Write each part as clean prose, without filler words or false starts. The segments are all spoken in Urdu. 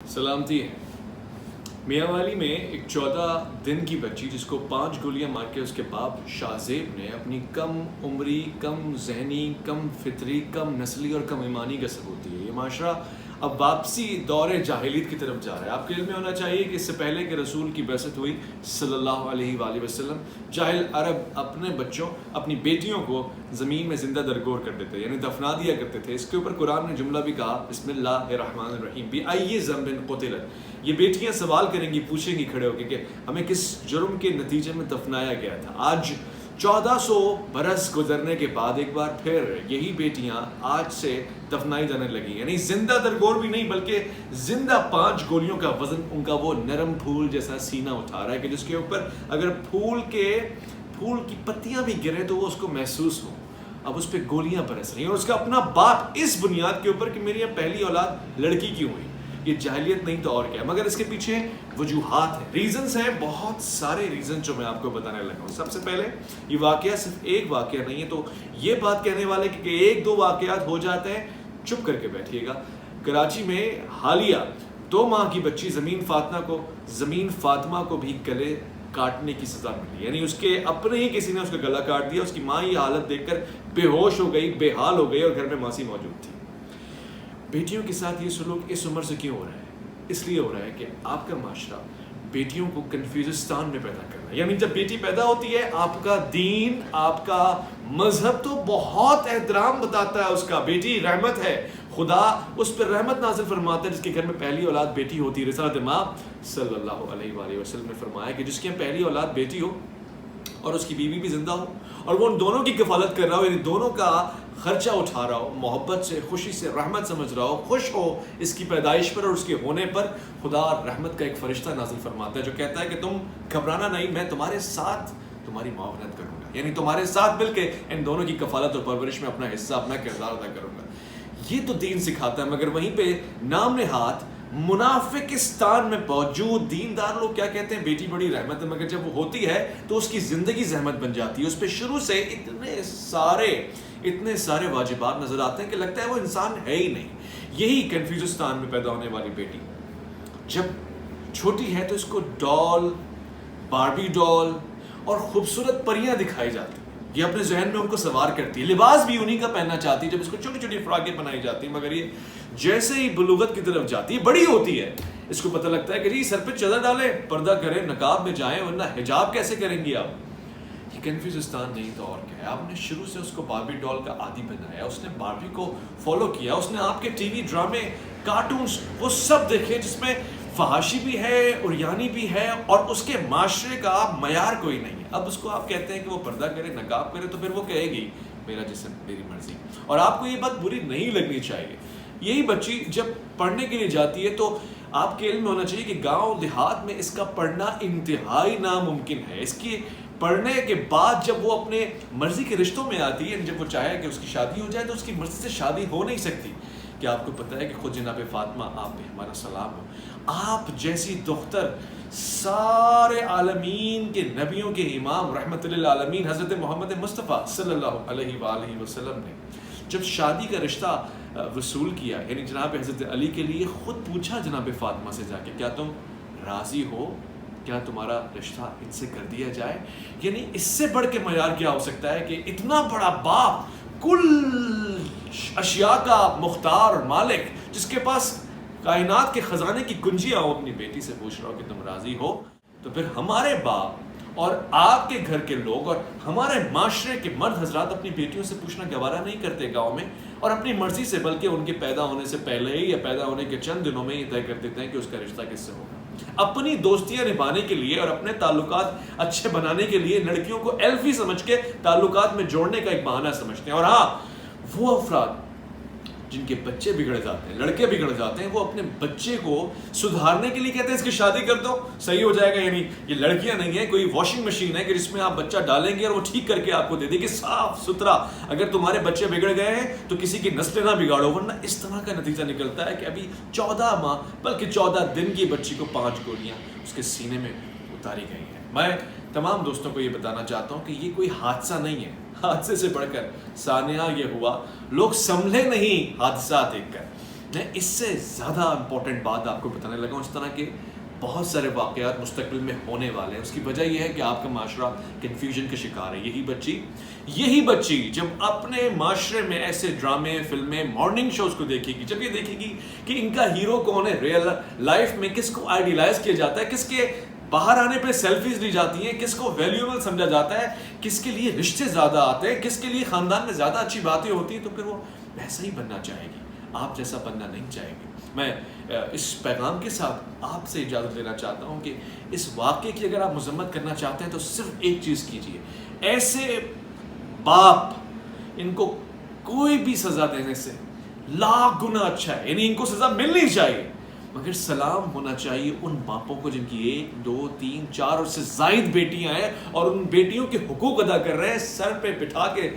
سلامتی ہے۔ میاں والی میں ایک 14 دن کی بچی جس کو 5 گولیاں مار کے اس کے باپ شاہزیب نے اپنی کم عمری، کم ذہنی، کم فطری، کم نسلی اور کم ایمانی کا ثبوت دی ہے۔ یہ معاشرہ اب واپسی دور جاہلیت کی طرف جا رہا ہے۔ آپ کے علم میں ہونا چاہیے کہ اس سے پہلے کہ رسول کی بعثت ہوئی صلی اللہ علیہ وآلہ وسلم، جاہل عرب اپنے بچوں، اپنی بیٹیوں کو زمین میں زندہ درگور کرتے تھے، یعنی دفنا دیا کرتے تھے۔ اس کے اوپر قرآن نے جملہ بھی کہا، بسم اللہ الرحمن الرحیم، بِأَيِّ ذَنبٍ قُتِلَتْ۔ یہ بیٹیاں سوال کریں گی، پوچھیں گی کھڑے ہو کے کہ ہمیں کس جرم کے نتیجے میں دفنایا گیا تھا۔ آج 1400 برس گزرنے کے بعد ایک بار پھر یہی بیٹیاں آج سے دفنائی جانے لگی، یعنی زندہ درگور بھی نہیں بلکہ زندہ 5 گولیوں کا وزن ان کا وہ نرم پھول جیسا سینہ اٹھا رہا ہے کہ جس کے اوپر اگر پھول کی پتیاں بھی گریں تو وہ اس کو محسوس ہو۔ اب اس پہ گولیاں برس رہی ہیں اور اس کا اپنا باپ اس بنیاد کے اوپر کہ میری پہلی اولاد لڑکی کیوں ہوئی۔ یہ جاہلیت نہیں تو اور کیا، مگر اس کے پیچھے وجوہات ہیں، ریزنز ہیں، بہت سارے ریزن جو میں آپ کو بتانے لگا ہوں۔ سب سے پہلے یہ واقعہ صرف ایک واقعہ نہیں ہے، تو یہ بات کہنے والے کہ 1-2 واقعات ہو جاتے ہیں چپ کر کے بیٹھیے گا۔ کراچی میں حالیہ 2 ماہ کی بچی زمین فاطمہ کو بھی گلے کاٹنے کی سزا ملی، یعنی اس کے اپنے ہی کسی نے اس کا گلا کاٹ دیا۔ اس کی ماں یہ حالت دیکھ کر بے ہوش ہو گئی، بے حال ہو گئی اور گھر میں ماسی موجود تھی۔ بیٹیوں کے ساتھ یہ سلوک اس عمر سے کیوں ہو رہا ہے؟ اس لیے ہو رہا ہے کہ آپ کا معاشرہ بیٹیوں کو کنفیوزستان میں پیدا کر رہا ہے، یعنی جب بیٹی پیدا ہوتی ہے آپ کا دین، آپ کا مذہب تو بہت احترام بتاتا ہے اس کا، بیٹی رحمت ہے، خدا اس پر رحمت نازل فرماتا ہے جس کے گھر میں پہلی اولاد بیٹی ہوتی ہے۔ رسالت امام صلی اللہ علیہ وآلہ وسلم نے فرمایا کہ جس کی پہلی اولاد بیٹی ہو اور اس کی بیوی بھی زندہ ہو اور وہ ان دونوں کی کفالت کر رہا ہو، یعنی دونوں کا خرچہ اٹھا رہا ہو، محبت سے، خوشی سے، رحمت سمجھ رہا ہو، خوش ہو اس کی پیدائش پر اور اس کے ہونے پر، خدا رحمت کا ایک فرشتہ نازل فرماتا ہے جو کہتا ہے کہ تم گھبرانا نہیں، میں تمہارے ساتھ تمہاری معاونت کروں گا، یعنی تمہارے ساتھ مل کے ان دونوں کی کفالت اور پرورش میں اپنا حصہ، اپنا کردار ادا کروں گا۔ یہ تو دین سکھاتا ہے، مگر وہیں پہ نام نہاد منافقستان میں موجود دیندار لوگ کیا کہتے ہیں؟ بیٹی بڑی رحمت ہے، مگر جب وہ ہوتی ہے تو اس کی زندگی زحمت بن جاتی ہے، اس پہ شروع سے اتنے سارے واجبات نظر آتے ہیں کہ لگتا ہے وہ انسان ہے ہی نہیں۔ یہی کنفیوزستان میں پیدا ہونے والی بیٹی جب چھوٹی ہے تو اس کو ڈال، باربی ڈال اور خوبصورت پریاں دکھائی جاتی ہیں، یہ اپنے ذہن میں ان کو سوار کرتی ہے، لباس بھی انہی کا پہننا چاہتی ہے، جب اس کو چھوٹی چھوٹی فراقیں بنائی جاتی ہیں، مگر یہ جیسے ہی بلوغت کی طرف جاتی ہے، بڑی ہوتی ہے، اس کو پتہ لگتا ہے کہ جی سر پہ چادر ڈالیں، پردہ کریں، نقاب میں جائیں، ورنہ حجاب کیسے کریں گی آپ۔ یہ کنفیوزستان نہیں تو اور کیا ہے۔ آپ نے شروع سے اس کو باربی ڈال کا عادی بنایا، اس نے باربی کو فالو کیا، اس نے آپ کے ٹی وی ڈرامے، کارٹونز وہ سب دیکھے جس میں فحاشی بھی ہے، عریانی بھی ہے، اور اس کے معاشرے کا معیار کوئی نہیں ہے۔ اب اس کو آپ کہتے ہیں کہ وہ پردہ کرے، نقاب کرے، تو پھر وہ کہے گی میرا جسم میری مرضی، اور آپ کو یہ بات بری نہیں لگنی چاہیے۔ یہی بچی جب پڑھنے کے لیے جاتی ہے تو آپ کے علم میں ہونا چاہیے کہ گاؤں دیہات میں اس کا پڑھنا انتہائی ناممکن ہے۔ اس کی پڑھنے کے بعد جب وہ اپنے مرضی کے رشتوں میں آتی ہے، جب وہ چاہے کہ اس کی شادی ہو جائے تو اس کی مرضی سے شادی ہو نہیں سکتی۔ کیا آپ کو پتہ ہے کہ خود جناب فاطمہ، آپ پہ ہمارا سلام ہو، آپ جیسی دختر سارے عالمین کے نبیوں کے امام رحمت للعالمین حضرت محمد مصطفیٰ صلی اللہ علیہ وآلہ وسلم نے جب شادی کا رشتہ وصول کیا، یعنی جناب حضرت علی کے لیے خود پوچھا جناب فاطمہ سے جا کے، کیا تم راضی ہو، کیا تمہارا رشتہ ان سے کر دیا جائے؟ یعنی اس سے بڑھ کے معیار کیا ہو سکتا ہے کہ اتنا بڑا باپ، کل اشیاء کا مختار اور مالک، جس کے پاس کائنات کے خزانے کی کنجیاں ہو، اپنی بیٹی سے پوچھ رہا ہو کہ تم راضی ہو؟ تو پھر ہمارے باپ اور آپ کے گھر کے لوگ اور ہمارے معاشرے کے مرد حضرات اپنی بیٹیوں سے پوچھنا گوارا نہیں کرتے گاؤں میں، اور اپنی مرضی سے، بلکہ ان کے پیدا ہونے سے پہلے ہی یا پیدا ہونے کے چند دنوں میں یہ طے کر دیتے ہیں کہ اس کا رشتہ کس سے ہوگا۔ اپنی دوستیاں نبھانے کے لیے اور اپنے تعلقات اچھے بنانے کے لیے لڑکیوں کو ایلفی سمجھ کے تعلقات میں جوڑنے کا ایک بہانہ سمجھتے ہیں۔ اور ہاں، وہ افراد جن کے بچے بگڑ جاتے ہیں، لڑکے بگڑ جاتے ہیں، وہ اپنے بچے کو سدھارنے کے لیے کہتے ہیں اس کی شادی کر دو، صحیح ہو جائے گا۔ یعنی یہ لڑکیاں نہیں ہیں کوئی واشنگ مشین ہے کہ جس میں آپ بچہ ڈالیں گے اور وہ ٹھیک کر کے آپ کو دے دے گی صاف ستھرا۔ اگر تمہارے بچے بگڑ گئے ہیں تو کسی کی نسلیں نہ بگاڑو، ورنہ اس طرح کا نتیجہ نکلتا ہے کہ ابھی 14 ماہ بلکہ 14 دن کی بچی کو 5 گولیاں اس کے سینے میں اتاری گئی ہیں۔ میں تمام دوستوں کو یہ بتانا چاہتا ہوں کہ یہ کوئی حادثہ نہیں ہے، حادثے سے بڑھ کر سانحہ یہ ہوا، لوگ سنبھلے نہیں حادثات دیکھ کر۔ میں اس سے زیادہ امپورٹنٹ بات آپ کو بتانے لگا ہوں. اس طرح کے بہت سارے واقعات مستقبل میں ہونے والے ہیں. اس کی وجہ یہ ہے کہ آپ کا معاشرہ کنفیوژن کا شکار ہے. یہی بچی جب اپنے معاشرے میں ایسے ڈرامے، فلمیں، مارننگ شوز کو دیکھے گی، جب یہ دیکھے گی کہ ان کا ہیرو کون ہے، ریئل لائف میں کس کو آئیڈیلائز کیا جاتا ہے، کس کے باہر آنے پہ سیلفیز لی جاتی ہیں، کس کو ویلیوبل سمجھا جاتا ہے، کس کے لیے رشتے زیادہ آتے ہیں، کس کے لیے خاندان میں زیادہ اچھی باتیں ہوتی ہیں، تو پھر وہ ویسا ہی بننا چاہے گی. آپ جیسا بننا نہیں چاہے گی. میں اس پیغام کے ساتھ آپ سے اجازت لینا چاہتا ہوں کہ اس واقعے کی اگر آپ مذمت کرنا چاہتے ہیں تو صرف ایک چیز کیجیے. ایسے باپ، ان کو کوئی بھی سزا دینے سے لاکھ گنا اچھا ہے. یعنی ان کو سزا ملنی چاہیے، مگر سلام ہونا چاہیے ان باپوں کو جن کی 1، 2، 3، 4 اور سے زائد بیٹیاں ہیں اور ان بیٹیوں کے حقوق ادا کر رہے ہیں. سر پہ بٹھا کے،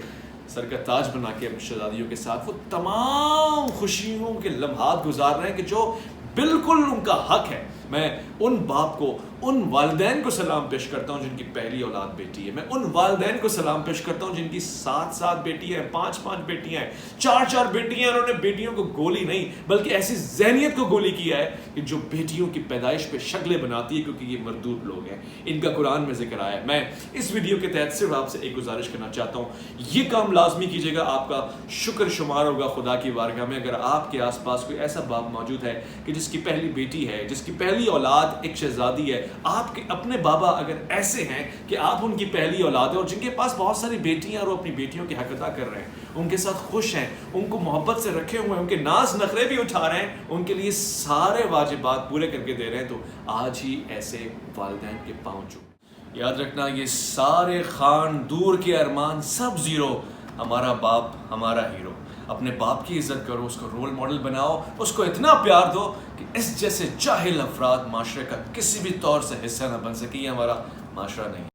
سر کا تاج بنا کے اپنی شہزادیوں کے ساتھ وہ تمام خوشیوں کے لمحات گزار رہے ہیں کہ جو بالکل ان کا حق ہے. میں ان باپ کو، ان والدین کو سلام پیش کرتا ہوں جن کی پہلی اولاد بیٹی ہے. میں ان والدین کو سلام پیش کرتا ہوں جن کی 7 بیٹیاں ہیں، 5 بیٹیاں ہیں، 4 بیٹیاں ہیں. انہوں نے بیٹیوں کو گولی نہیں بلکہ ایسی ذہنیت کو گولی کیا ہے کہ جو بیٹیوں کی پیدائش پہ شکلیں بناتی ہے، کیونکہ یہ مردود لوگ ہیں. ان کا قرآن میں ذکر آیا ہے. میں اس ویڈیو کے تحت صرف آپ سے ایک گزارش کرنا چاہتا ہوں، یہ کام لازمی کیجیے گا. آپ کا شکر شمار ہوگا خدا کی بارگاہ میں اگر آپ کے آس پاس کوئی ایسا باپ موجود ہے کہ جس کی پہلی بیٹی ہے، جس کی پہلی اولاد ایک شہزادی ہے. آپ کے اپنے بابا اگر ایسے ہیں کہ آپ ان کی پہلی اولاد ہے اور جن کے پاس بہت ساری بیٹیاں اور وہ اپنی بیٹیوں کے حق ادا کر رہے ہیں، ان کے ساتھ خوش ہیں، ان کو محبت سے رکھے ہوئے ہیں، ان کے ناز نخرے بھی اٹھا رہے ہیں، ان کے لیے سارے واجبات پورے کر کے دے رہے ہیں، تو آج ہی ایسے والدین کے پاؤں چھو. یاد رکھنا، یہ سارے خان دور کے ارمان سب زیرو، ہمارا باپ ہمارا ہیرو. اپنے باپ کی عزت کرو، اس کو رول ماڈل بناؤ، اس کو اتنا پیار دو کہ اس جیسے جاہل افراد معاشرے کا کسی بھی طور سے حصہ نہ بن سکے. یہ ہمارا معاشرہ نہیں.